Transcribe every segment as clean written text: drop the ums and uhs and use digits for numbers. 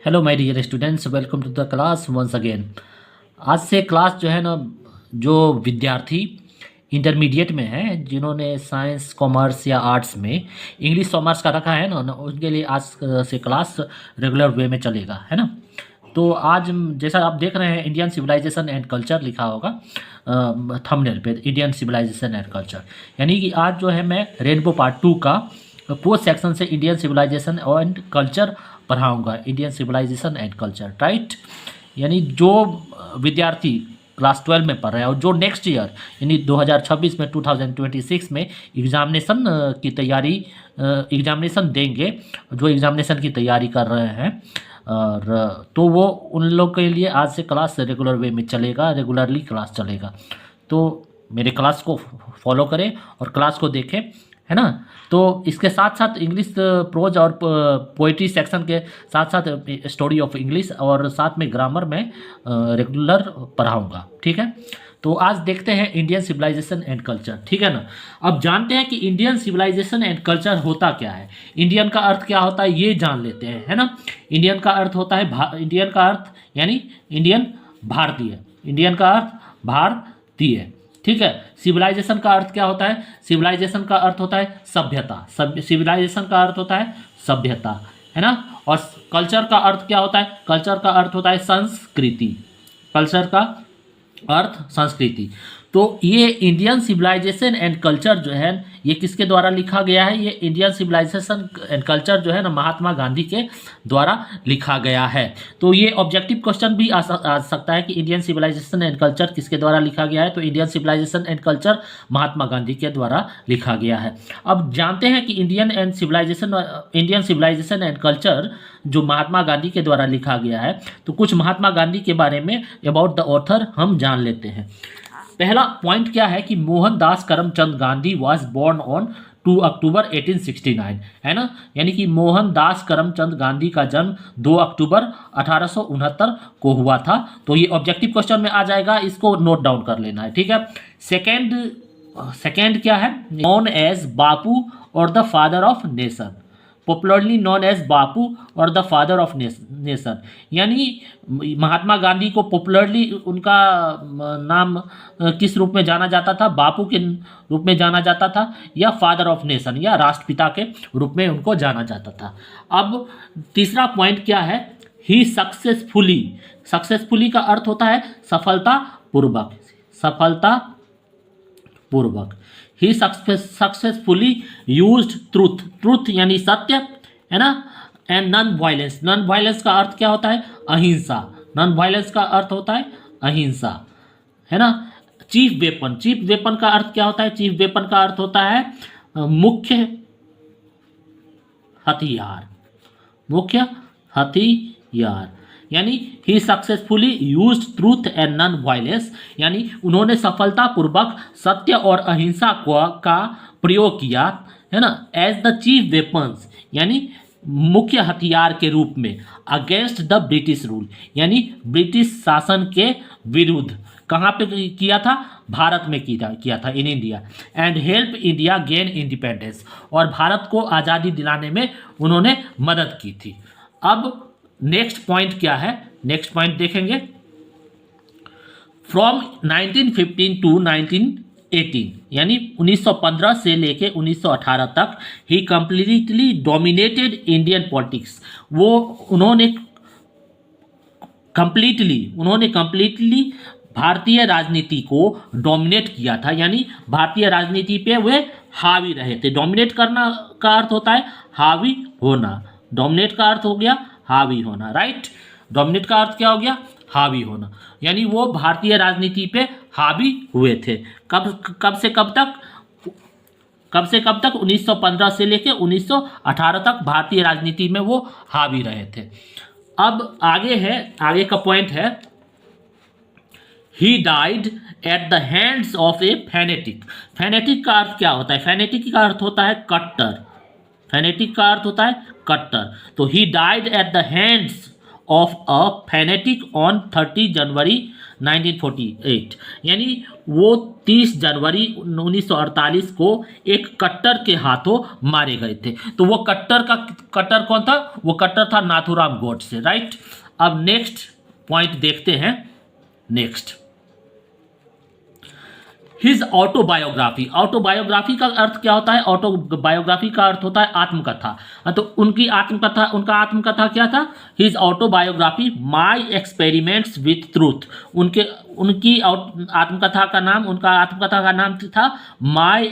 Hello my dear students, welcome to the class once again. आज से class जो है ना, जो विद्यार्थी इंटरमीडिएट में है, जिन्होंने साइंस कॉमर्स या आर्ट्स में इंग्लिश कॉमर्स का रखा है ना, उनके लिए आज से क्लास रेगुलर वे में चलेगा, है ना। तो आज जैसा आप देख रहे हैं, इंडियन सिविलाइजेशन एंड कल्चर लिखा होगा थंबनेल पे, इंडियन सिविलाइजेशन एंड कल्चर। यानी कि आज जो है मैं रेनबो पार्ट 2 का फोर्थ सेक्शन से इंडियन सिविलाइजेशन एंड कल्चर पढ़ाऊंगा। Indian civilisation and culture, right. यानी जो विद्यार्थी क्लास 12 में पढ़ रहे हैं और जो नेक्स्ट ईयर यानी 2026 में 2026 में एग्जामिनेशन की तैयारी एग्जामिनेशन देंगे, जो एग्जामिनेशन की तैयारी कर रहे हैं, और तो वो उन लोग के लिए आज से क्लास रेगुलर वे में चलेगा, रेगुलरली क्लास चलेगा। तो मेरे क्लास को फॉलो करें और क्लास को देखें, है ना। तो इसके साथ साथ इंग्लिश प्रोज और पोइट्री सेक्शन के साथ साथ स्टोरी ऑफ इंग्लिश और साथ में ग्रामर में रेगुलर पढ़ाऊँगा, ठीक है। तो आज देखते हैं इंडियन सिविलाइजेशन एंड कल्चर, ठीक है ना। अब जानते हैं कि इंडियन सिविलाइजेशन एंड कल्चर होता क्या है। इंडियन का अर्थ क्या होता है ये जान लेते हैं, है ना। इंडियन का अर्थ होता है इंडियन का अर्थ यानी इंडियन, भारतीय। इंडियन का अर्थ भारतीय, ठीक है। सिविलाइजेशन का अर्थ क्या होता है? सिविलाइजेशन का अर्थ होता है सभ्यता। सिविलाइजेशन का अर्थ होता है सभ्यता, है ना। और कल्चर का अर्थ क्या होता है? कल्चर का अर्थ होता है संस्कृति। कल्चर का अर्थ संस्कृति। तो ये इंडियन सिविलाइजेशन एंड कल्चर जो है ये किसके द्वारा लिखा गया है? ये इंडियन सिविलाइजेशन एंड कल्चर जो है ना, महात्मा गांधी के द्वारा लिखा गया है। तो ये ऑब्जेक्टिव क्वेश्चन भी आ सकता है कि इंडियन सिविलाइजेशन एंड कल्चर किसके द्वारा लिखा गया है। तो Indian civilisation and culture Mahatma Gandhi के द्वारा लिखा गया है। अब जानते हैं कि इंडियन सिविलाइजेशन एंड कल्चर जो महात्मा गांधी के द्वारा लिखा गया है, तो कुछ महात्मा गांधी के बारे में अबाउट द ऑथर हम जान लेते हैं। पहला पॉइंट क्या है कि Mohandas Karamchand Gandhi was born on 2 October 1869, है ना। यानी कि मोहनदास करमचंद गांधी का जन्म 2 अक्टूबर 1869 को हुआ था। तो ये ऑब्जेक्टिव क्वेश्चन में आ जाएगा, इसको नोट डाउन कर लेना है, ठीक है। सेकेंड क्या है? नॉन एज बापू और the father of nation, popularly known as Bapu और द फादर ऑफ नेशन। यानी महात्मा गांधी को पॉपुलरली उनका नाम किस रूप में जाना जाता था? बापू के रूप में जाना जाता था, या फादर ऑफ नेशन या राष्ट्रपिता के रूप में उनको जाना जाता था। अब तीसरा पॉइंट क्या है? ही सक्सेसफुली का अर्थ होता है सफलतापूर्वक। सफलतापूर्वक। ही सक्सेसफुली यूज्ड ट्रूथ यानी सत्य, है ना। एंड नॉन वायलेंस का अर्थ क्या होता है? अहिंसा। नॉन वायलेंस का अर्थ होता है अहिंसा, है ना। चीफ वेपन का अर्थ क्या होता है? चीफ वेपन का अर्थ होता है मुख्य हथियार। यानी he successfully used truth and non violence, यानी उन्होंने सफलतापूर्वक सत्य और अहिंसा का प्रयोग किया, है ना। एज द चीफ वेपन्स, यानी मुख्य हथियार के रूप में, अगेंस्ट द ब्रिटिश रूल, यानी ब्रिटिश शासन के विरुद्ध। कहाँ पे किया था? भारत में किया था, in India. And help India gain independence, और भारत को आज़ादी दिलाने में उन्होंने मदद की थी। अब नेक्स्ट पॉइंट क्या है? नेक्स्ट पॉइंट देखेंगे। फ्रॉम 1915 टू 1918, यानी 1915 से लेके 1918 तक ही कंप्लीटली डोमिनेटेड इंडियन पॉलिटिक्स। उन्होंने कंप्लीटली भारतीय राजनीति को डोमिनेट किया था, यानी भारतीय राजनीति पे वे हावी रहे थे। डोमिनेट करना का अर्थ होता है हावी होना। डोमिनेट का अर्थ हो गया हावी होना, राइट। डोमिनेट का अर्थ क्या हो गया? हावी होना। यानी वो भारतीय राजनीति पे हावी हुए थे। कब से कब तक? 1915 से लेके 1918 तक भारतीय राजनीति में वो हावी रहे थे। अब आगे का पॉइंट है, he died at the hands of A fanatic. Fanatic का अर्थ क्या होता है? फैनेटिक का अर्थ होता है कट्टर। फैनेटिक का अर्थ होता है कट्टर। तो he died at the hands of a fanatic on 30 जनवरी 1948, यानी वो 30 जनवरी 1948 को एक कट्टर के हाथों मारे गए थे। तो वो कट्टर कौन था? वो कट्टर था नाथूराम गोडसे, राइट। अब नेक्स्ट पॉइंट देखते हैं। Next, his autobiography. ऑटोबायोग्राफी का अर्थ क्या होता है? ऑटोबायोग्राफी का अर्थ होता है आत्मकथा। तो उनका आत्मकथा क्या था? His autobiography my experiments with truth. उनकी आत्मकथा का नाम था माय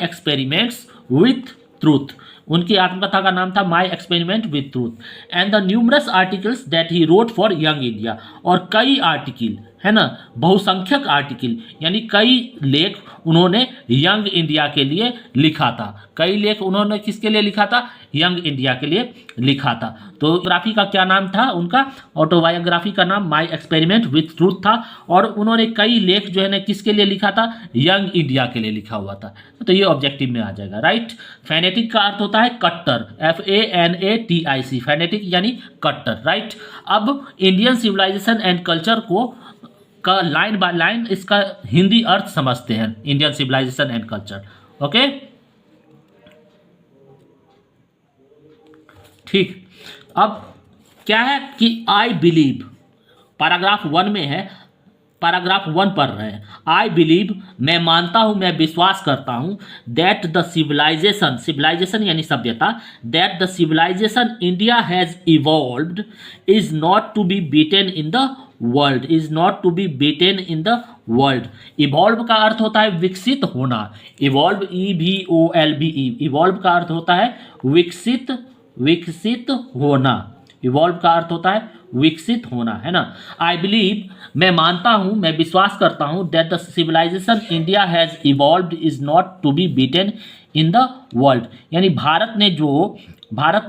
एक्सपेरिमेंट्स विथ ट्रूथ। उनकी आत्मकथा का नाम था my experiment with truth and the numerous articles that he wrote for young India. और कई आर्टिकल, है ना, बहुसंख्यक आर्टिकल, यानी कई लेख उन्होंने यंग इंडिया के लिए लिखा था। कई लेख उन्होंने किसके लिए लिखा था? यंग इंडिया के लिए लिखा था। तो ग्राफी का क्या नाम था? उनका ऑटोबायोग्राफी का नाम माय एक्सपेरिमेंट विथ ट्रूथ था। और उन्होंने कई लेख जो है ना किसके लिए लिखा था? यंग इंडिया के लिए लिखा हुआ था। तो ये ऑब्जेक्टिव में आ जाएगा, राइट। फैनेटिक का अर्थ होता है कट्टर, FANATIC, फैनेटिक यानी कट्टर, राइट। अब इंडियन सिविलाइजेशन एंड कल्चर का लाइन बाय लाइन इसका हिंदी अर्थ समझते हैं। Indian civilisation and culture, okay, ठीक। अब क्या है कि आई बिलीव, पैराग्राफ 1 में है, पैराग्राफ 1 पढ़ रहे हैं। आई बिलीव, मैं मानता हूं, मैं विश्वास करता हूं, दैट द सिविलाइजेशन यानी सभ्यता, that the civilisation India has evolved is not to be beaten in the world, is not to be beaten in the world. Evolve का अर्थ होता है विकसित होना। इवॉल्व, EVOLVE, इवॉल्व का अर्थ होता है विकसित होना। इवॉल्व का अर्थ होता है विकसित होना, है ना। आई बिलीव, मैं मानता हूं, मैं विश्वास करता हूं, that the civilisation India has evolved is not to be beaten in the world, यानी भारत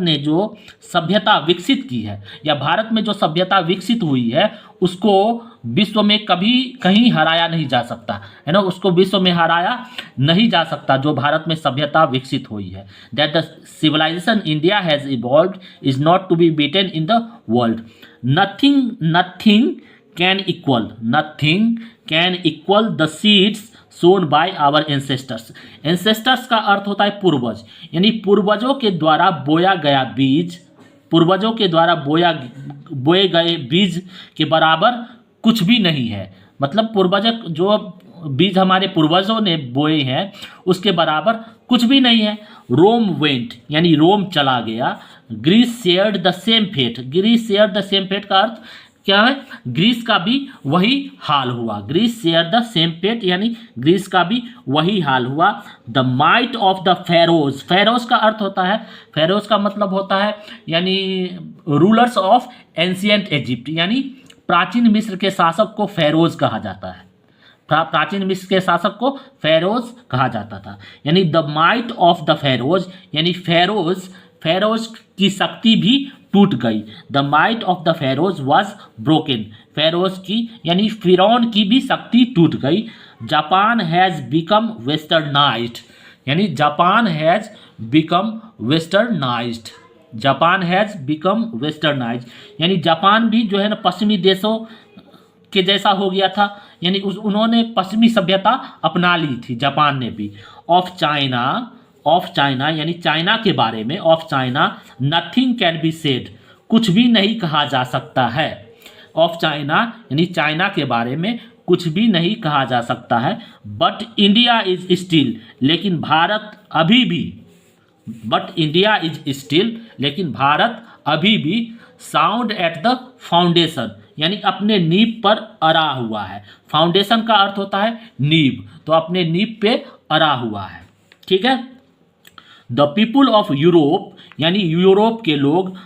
ने जो सभ्यता विकसित की है, या भारत में जो सभ्यता विकसित हुई है, उसको विश्व में कभी कहीं हराया नहीं जा सकता, है ना। उसको विश्व में हराया नहीं जा सकता जो भारत में सभ्यता विकसित हुई है। That the civilisation India has evolved is not to be beaten in the world. Nothing can equal the seeds sown by our ancestors. Ancestors का अर्थ होता है पूर्वज, यानी पूर्वजों के द्वारा बोया गया बीज, पूर्वजों के द्वारा बोए गए बीज के बराबर कुछ भी नहीं है। मतलब पूर्वज जो बीज हमारे पूर्वजों ने बोए हैं उसके बराबर कुछ भी नहीं है। रोम वेंट, यानी रोम चला गया। Greece shared the same fate, Greece shared the same fate का अर्थ क्या है? ग्रीस का भी वही हाल हुआ। Greece share the same fate, यानी ग्रीस का भी वही हाल हुआ। The might of the Pharaohs, Pharaohs का अर्थ होता है, फेरोज का मतलब होता है यानी रूलर्स ऑफ एंशियंट इजिप्ट, यानी प्राचीन मिस्र के शासक को फेरोज कहा जाता है। प्राचीन मिस्र के शासक को फेरोज कहा जाता था। यानी the might of the Feroz, यानी फेरोज की शक्ति भी टूट गई। The might of the Feroz was broken, Feroz की यानी फिरौन की भी शक्ति टूट गई। जापान हैज बिकम वेस्टर्नाइज्ड, यानी Japan has become westernised, Japan has become westernised, यानी जापान भी जो है ना पश्चिमी देशों के जैसा हो गया था, यानी उन्होंने पश्चिमी सभ्यता अपना ली थी, जापान ने भी। ऑफ चाइना यानी चाइना के बारे में, of China nothing can be said, कुछ भी नहीं कहा जा सकता है। ऑफ चाइना यानी चाइना के बारे में कुछ भी नहीं कहा जा सकता है। बट इंडिया इज स्टिल, लेकिन भारत अभी भी, बट इंडिया इज स्टिल, लेकिन भारत अभी भी साउंड एट द फाउंडेशन, यानी अपने नींव पर अड़ा हुआ है। फाउंडेशन का अर्थ होता है नींव, तो अपने नींव पे अड़ा हुआ है, ठीक है। द पीपुल ऑफ यूरोप, यानी यूरोप के लोग,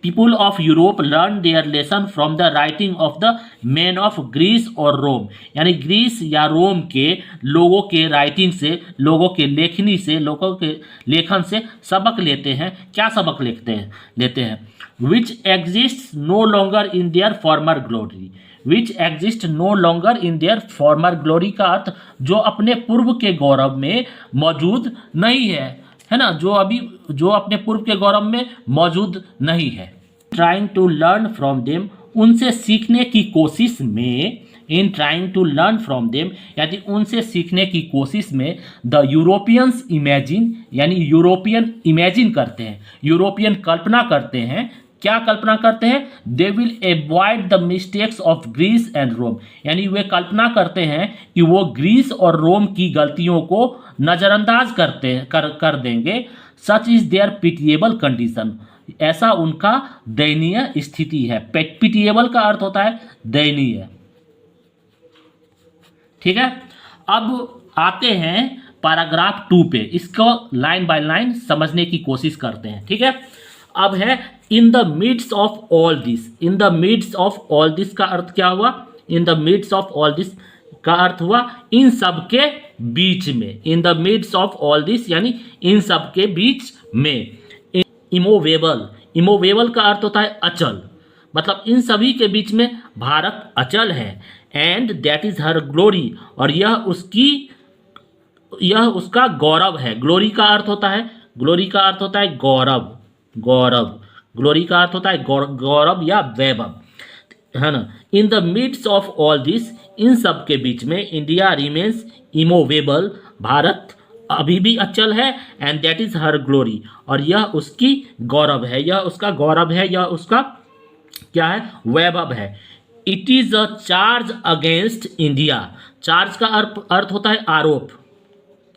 people of Europe learn their lesson from the writing of the man of Greece और रोम, यानी ग्रीस या रोम के लोगों के राइटिंग से, लोगों के लेखनी से, लोगों के लेखन से सबक लेते हैं। क्या सबक लेते हैं? Which exist no longer in their former glory, which exist no longer in their former glory का अर्थ जो अपने पूर्व के गौरव में मौजूद नहीं है ना, जो अपने पूर्व के गौरव में मौजूद नहीं है। Trying to learn from them, उनसे सीखने की कोशिश में, in trying to learn from them, यानी उनसे सीखने की कोशिश में, द यूरोपियंस इमेजिन, यानी यूरोपियन इमेजिन करते हैं, यूरोपियन कल्पना करते हैं। क्या कल्पना करते हैं? They will avoid the mistakes of Greece and Rome, यानी वे कल्पना करते हैं कि वो ग्रीस और रोम की गलतियों को नज़रअंदाज कर देंगे। Such is their pitiable condition, ऐसा उनका दयनीय स्थिति है। पिटिएबल का अर्थ होता है दयनीय। ठीक है, अब आते हैं पैराग्राफ 2 पे, इसको लाइन बाय लाइन समझने की कोशिश करते हैं। ठीक है, अब है in the midst of all this. In the midst of all this का अर्थ क्या हुआ? In the midst of all this का अर्थ हुआ इन सब के बीच में। In the midst of all this यानी इन सब के बीच में। इमोवेबल, इमोवेबल का अर्थ होता है अचल, मतलब इन सभी के बीच में भारत अचल है। And that is her glory, और यह उसका गौरव है। ग्लोरी का अर्थ होता है, ग्लोरी का अर्थ होता है गौरव, गौरव। ग्लोरी का अर्थ होता है गौरव या वैभव, है ना। In the midst of all this, इन सब के बीच में, इंडिया रिमेन्स इमोवेबल, भारत अभी भी अचल है। And that is her glory, और यह उसकी गौरव है, यह उसका गौरव है, यह उसका क्या है? वैभव है। It is a charge against India. Charge का अर्थ होता है आरोप,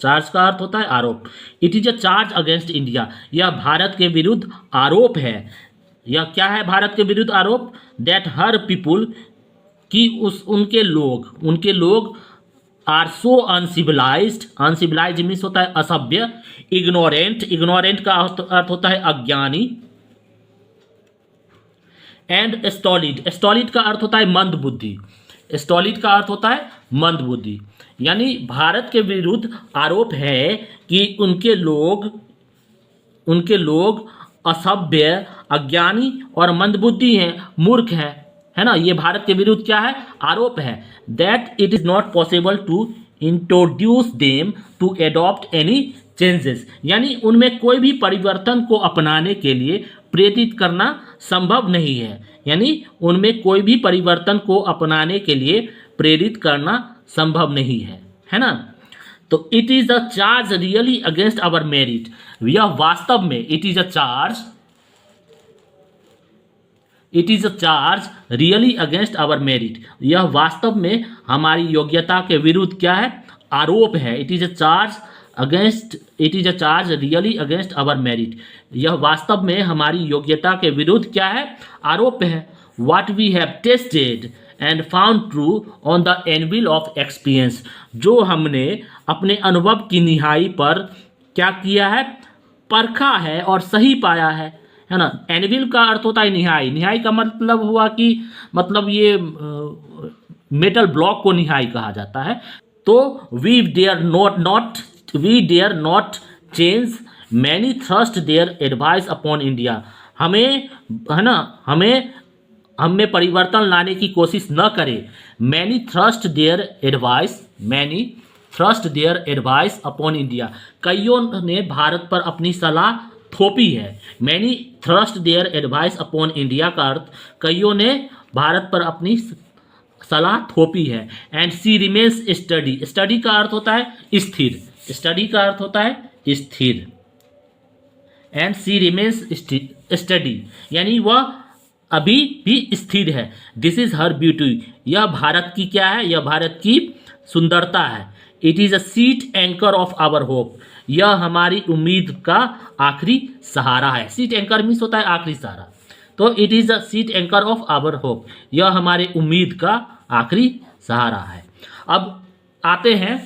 चार्ज का अर्थ होता है आरोप। It is a charge against India, यह भारत के विरुद्ध आरोप है। यह क्या है भारत के विरुद्ध आरोप? दैट हर पीपुल, कि उनके लोग are so uncivilised. Uncivilised means होता है असभ्य। इग्नोरेंट, इग्नोरेंट का अर्थ होता है अज्ञानी। एंड स्टॉलिड, स्टॉलिड का अर्थ होता है मंद बुद्धि। स्टॉलिड का अर्थ होता है मंद बुद्धि, यानी भारत के विरुद्ध आरोप है कि उनके लोग असभ्य, अज्ञानी और मंदबुद्धि हैं, मूर्ख हैं, है ना। ये भारत के विरुद्ध क्या है? आरोप है। That it is not possible to introduce them to adopt any changes, यानी उनमें कोई भी परिवर्तन को अपनाने के लिए प्रेरित करना संभव नहीं है। यानी उनमें कोई भी परिवर्तन को अपनाने के लिए प्रेरित करना संभव नहीं है ना। तो it is a charge really against our merit, यह वास्तव में, it is a charge really against our merit, यह वास्तव में हमारी योग्यता के विरुद्ध क्या है? आरोप है। It is a charge really against our merit, यह वास्तव में हमारी योग्यता के विरुद्ध क्या है? आरोप है। What we have tested and found true on the anvil of experience, जो हमने अपने अनुभव की निहाई पर क्या किया है? परखा है और सही पाया है ना। एनविल का अर्थ होता है निहाई। निहाई का मतलब हुआ कि मतलब ये मेटल ब्लॉक को निहाई कहा जाता है। तो we dare not change many thrust their advice upon India, हमें, है ना, हम में परिवर्तन लाने की कोशिश न करें। Many thrust their advice upon India, कईयों ने भारत पर अपनी सलाह थोपी है। Many thrust their advice upon India का अर्थ कईयों ने भारत पर अपनी सलाह थोपी है। And she remains study, study का अर्थ होता है स्थिर, स्टडी का अर्थ होता है स्थिर। एंड सी रिमेन्स स्टडी, यानी वह अभी भी स्थिर है। दिस इज हर ब्यूटी, यह भारत की क्या है? यह भारत की सुंदरता है। It is a sheet anchor of our hope, यह हमारी उम्मीद का आखिरी सहारा है। सीट एंकर मीन्स होता है आखिरी सहारा। तो it is a sheet anchor of our hope, यह हमारे उम्मीद का आखिरी सहारा है। अब आते हैं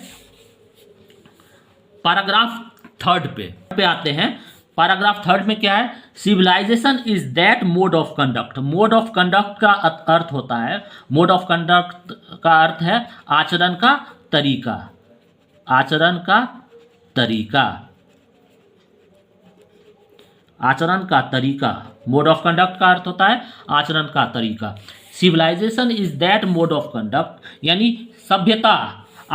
पैराग्राफ 3 पे आते हैं। पैराग्राफ 3 में क्या है? Civilisation is that mode of conduct. Mode of conduct का अर्थ होता है, मोड ऑफ कंडक्ट का अर्थ है आचरण का तरीका, आचरण का तरीका, आचरण का तरीका। मोड ऑफ कंडक्ट का अर्थ होता है आचरण का तरीका। Civilisation is that mode of conduct, यानी सभ्यता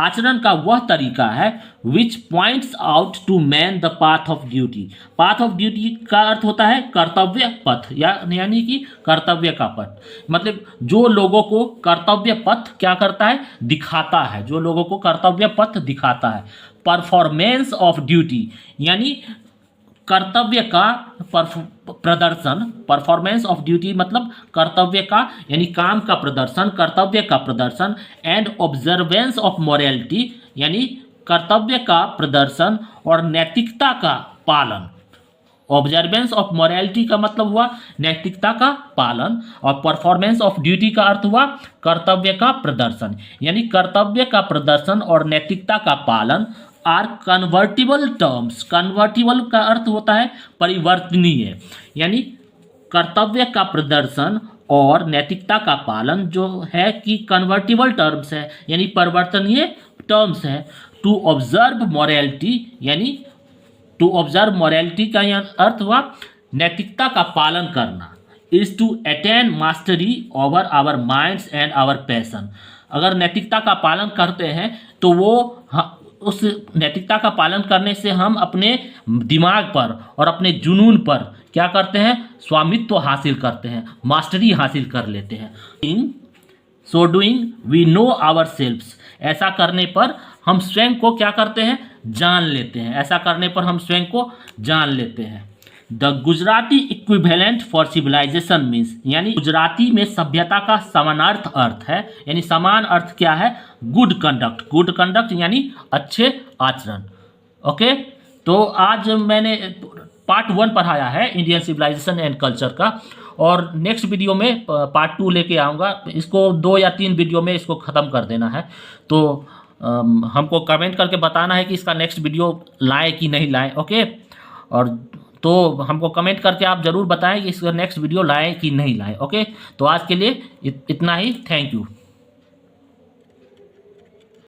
आचरण का वह तरीका है which points out to man the path of duty. Path of duty का अर्थ होता है कर्तव्य पथ, यानी कि कर्तव्य का पथ, मतलब जो लोगों को कर्तव्य पथ क्या करता है, दिखाता है, जो लोगों को कर्तव्य पथ दिखाता है। परफॉर्मेंस ऑफ ड्यूटी यानी कर्तव्य का प्रदर्शन, परफॉर्मेंस ऑफ ड्यूटी मतलब कर्तव्य का यानी काम का प्रदर्शन, कर्तव्य का प्रदर्शन। एंड ऑब्जर्वेंस ऑफ मोरालिटी यानी कर्तव्य का प्रदर्शन और नैतिकता का पालन। ऑब्जर्वेंस ऑफ मोरालिटी का मतलब हुआ नैतिकता का पालन, और परफॉर्मेंस ऑफ ड्यूटी का अर्थ हुआ कर्तव्य का प्रदर्शन, यानी कर्तव्य का प्रदर्शन और नैतिकता का पालन आर कन्वर्टिबल टर्म्स। कन्वर्टिबल का अर्थ होता है परिवर्तनीय, यानी कर्तव्य का प्रदर्शन और नैतिकता का पालन जो है कि कन्वर्टिबल टर्म्स है, यानी परिवर्तनीय टर्म्स है। टू ऑब्जर्व मोरालिटी यानी टू ऑब्जर्व मोरालिटी का यह अर्थ हुआ नैतिकता का पालन करना। Is to attain mastery over our minds and our passion. अगर नैतिकता का पालन करते हैं तो वो उस नैतिकता का पालन करने से हम अपने दिमाग पर और अपने जुनून पर क्या करते हैं, स्वामित्व हासिल करते हैं, मास्टरी हासिल कर लेते हैं। So doing we know ourselves. ऐसा करने पर हम स्वयं को क्या करते हैं, जान लेते हैं। ऐसा करने पर हम स्वयं को जान लेते हैं। The Gujarati equivalent for civilisation means, यानी गुजराती में सभ्यता का समानार्थ अर्थ है, यानी समान अर्थ क्या है, गुड कंडक्ट। गुड कंडक्ट यानी अच्छे आचरण। ओके, तो आज मैंने पार्ट 1 पढ़ाया है इंडियन सिविलाइजेशन एंड कल्चर का, और नेक्स्ट वीडियो में पार्ट 2 लेके आऊँगा। इसको 2 या 3 वीडियो में इसको ख़त्म कर देना है। तो हमको कमेंट करके बताना है कि इसका नेक्स्ट वीडियो लाएँ कि नहीं लाएँ। ओके, और तो हमको कमेंट करके आप ज़रूर बताएं कि इसका नेक्स्ट वीडियो लाएँ कि नहीं लाएँ। ओके, तो आज के लिए इतना ही। Thank you.